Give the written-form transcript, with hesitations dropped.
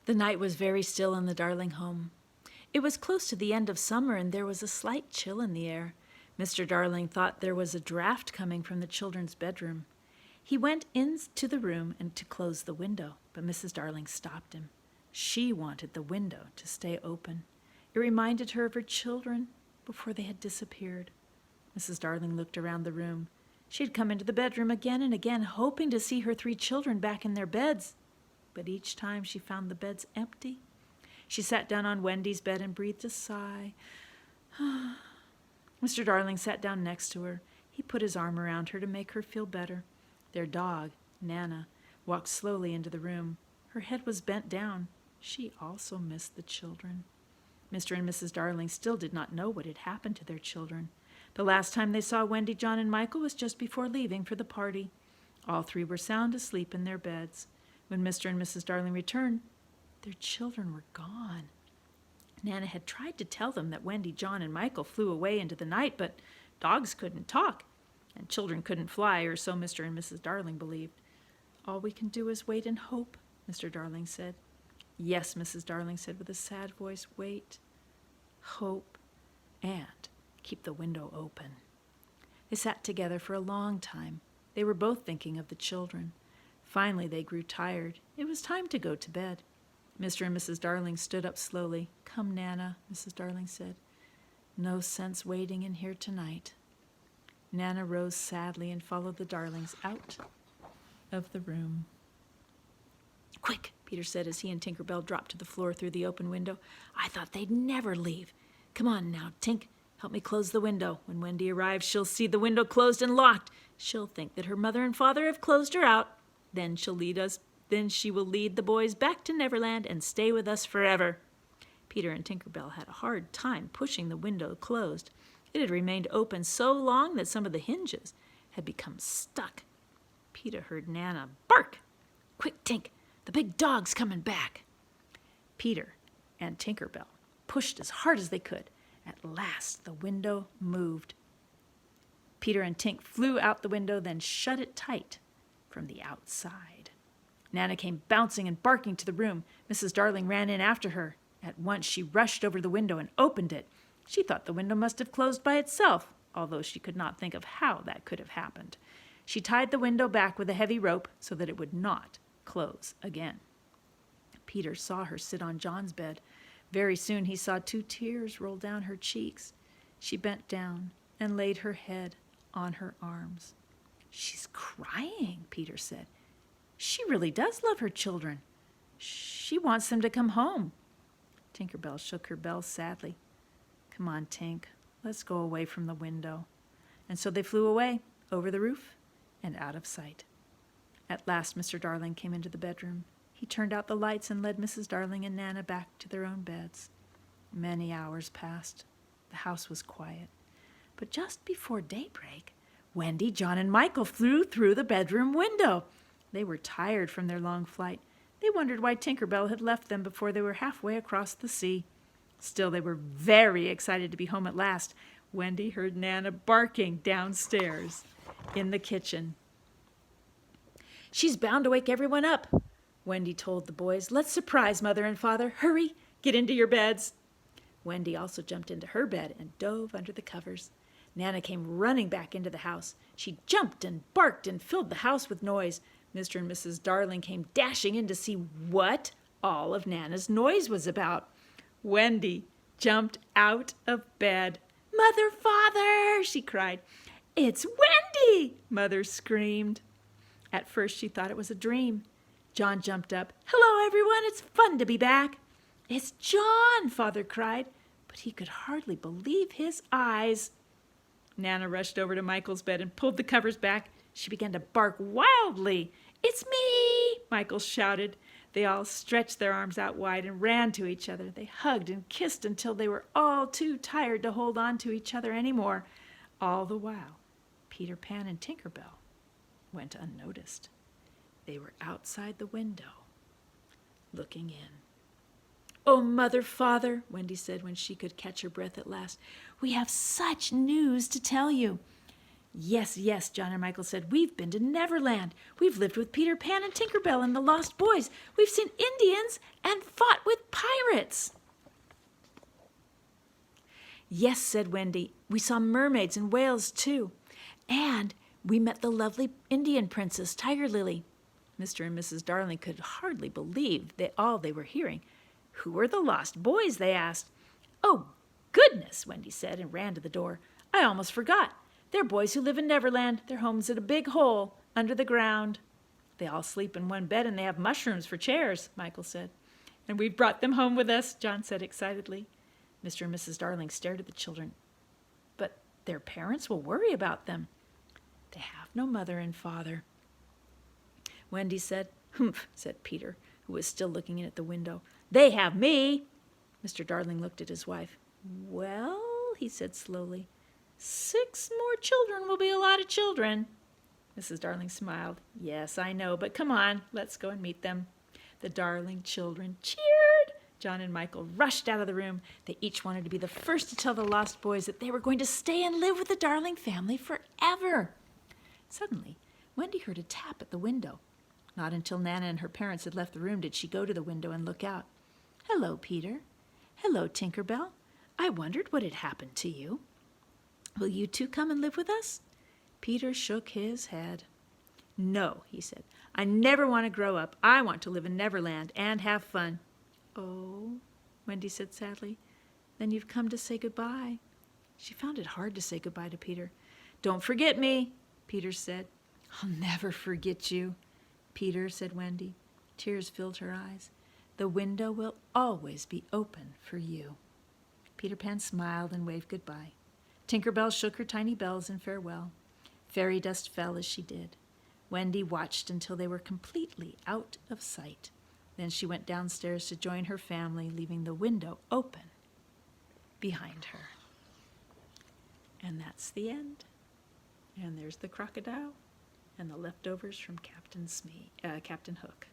The night was very still in the Darling home. It was close to the end of summer, and there was a slight chill in the air. Mr. Darling thought there was a draft coming from the children's bedroom. He went into the room and to close the window, but Mrs. Darling stopped him. She wanted the window to stay open. It reminded her of her children before they had disappeared. Mrs. Darling looked around the room. She had come into the bedroom again and again, hoping to see her 3 children back in their beds. But each time she found the beds empty. She sat down on Wendy's bed and breathed a sigh. Mr. Darling sat down next to her. He put his arm around her to make her feel better. Their dog, Nana, walked slowly into the room. Her head was bent down. She also missed the children. Mr. and Mrs. Darling still did not know what had happened to their children. The last time they saw Wendy, John, and Michael was just before leaving for the party. All 3 were sound asleep in their beds. When Mr. and Mrs. Darling returned, their children were gone. Nana had tried to tell them that Wendy, John, and Michael flew away into the night, but dogs couldn't talk, and children couldn't fly, or so Mr. and Mrs. Darling believed. "All we can do is wait and hope," Mr. Darling said. "Yes," Mrs. Darling said with a sad voice, "wait, hope, and keep the window open." They sat together for a long time. They were both thinking of the children. Finally, they grew tired. It was time to go to bed. Mr. and Mrs. Darling stood up slowly. "Come, Nana," Mrs. Darling said. "No sense waiting in here tonight." Nana rose sadly and followed the Darlings out of the room. "Quick," Peter said as he and Tinker Bell dropped to the floor through the open window. "I thought they'd never leave. Come on now, Tink. Help me close the window. When Wendy arrives, she'll see the window closed and locked. She'll think that her mother and father have closed her out. Then she will lead the boys back to Neverland and stay with us forever." Peter and Tinker Bell had a hard time pushing the window closed. It had remained open so long that some of the hinges had become stuck. Peter heard Nana bark. "Quick, Tink, the big dog's coming back." Peter and Tinker Bell pushed as hard as they could. At last, the window moved. Peter and Tink flew out the window, then shut it tight from the outside. Nana came bouncing and barking to the room. Mrs. Darling ran in after her. At once she rushed over the window and opened it. She thought the window must have closed by itself, although she could not think of how that could have happened. She tied the window back with a heavy rope so that it would not close again. Peter saw her sit on John's bed. Very soon he saw 2 tears roll down her cheeks. She bent down and laid her head on her arms. "She's crying," Peter said. "She really does love her children. She wants them to come home." Tinker Bell shook her bells sadly. "Come on, Tink, let's go away from the window." And so they flew away, over the roof and out of sight. At last Mr. Darling came into the bedroom. He turned out the lights and led Mrs. Darling and Nana back to their own beds. Many hours passed. The house was quiet. But just before daybreak, Wendy, John, and Michael flew through the bedroom window. They were tired from their long flight. They wondered why Tinker Bell had left them before they were halfway across the sea. Still, they were very excited to be home at last. Wendy heard Nana barking downstairs in the kitchen. "She's bound to wake everyone up," Wendy told the boys. "Let's surprise Mother and Father. Hurry, get into your beds." Wendy also jumped into her bed and dove under the covers. Nana came running back into the house. She jumped and barked and filled the house with noise. Mr. and Mrs. Darling came dashing in to see what all of Nana's noise was about. Wendy jumped out of bed. "Mother, Father!" she cried. "It's Wendy!" Mother screamed. At first she thought it was a dream. John jumped up. "Hello, everyone! It's fun to be back." "It's John!" Father cried, but he could hardly believe his eyes. Nana rushed over to Michael's bed and pulled the covers back. She began to bark wildly. "It's me!" Michael shouted. They all stretched their arms out wide and ran to each other. They hugged and kissed until they were all too tired to hold on to each other anymore. All the while, Peter Pan and Tinker Bell went unnoticed. They were outside the window, looking in. "Oh, Mother, Father," Wendy said when she could catch her breath at last, "we have such news to tell you." Yes, yes, John and Michael said. We've been to Neverland. We've lived with Peter Pan and Tinker Bell and the Lost Boys. We've seen Indians and fought with pirates. Yes, said Wendy. We saw mermaids and whales, too. And we met the lovely Indian princess, Tiger Lily. Mr. and Mrs. Darling could hardly believe all they were hearing. Who are the Lost Boys? They asked. Oh, goodness, Wendy said and ran to the door. I almost forgot. They're boys who live in Neverland. Their home's in a big hole under the ground. They all sleep in one bed and they have mushrooms for chairs, Michael said. And we've brought them home with us, John said excitedly. Mr. and Mrs. Darling stared at the children. But their parents will worry about them. They have no mother and father. Wendy said. Humph, said Peter, who was still looking in at the window. They have me. Mr. Darling looked at his wife. Well, he said slowly, 6 more children will be a lot of children. Mrs. Darling smiled. Yes, I know, but come on, let's go and meet them. The Darling children cheered. John and Michael rushed out of the room. They each wanted to be the first to tell the Lost Boys that they were going to stay and live with the Darling family forever. Suddenly, Wendy heard a tap at the window. Not until Nana and her parents had left the room did she go to the window and look out. Hello, Peter. Hello, Tinker Bell. I wondered what had happened to you. Will you two come and live with us? Peter shook his head. No, he said. I never want to grow up. I want to live in Neverland and have fun. Oh, Wendy said sadly. Then you've come to say goodbye. She found it hard to say goodbye to Peter. Don't forget me, Peter said. I'll never forget you, Peter, said Wendy. Tears filled her eyes. The window will always be open for you. Peter Pan smiled and waved goodbye. Tinker Bell shook her tiny bells in farewell. Fairy dust fell as she did. Wendy watched until they were completely out of sight. Then she went downstairs to join her family, leaving the window open behind her. And that's the end. And there's the crocodile and the leftovers from Captain Hook.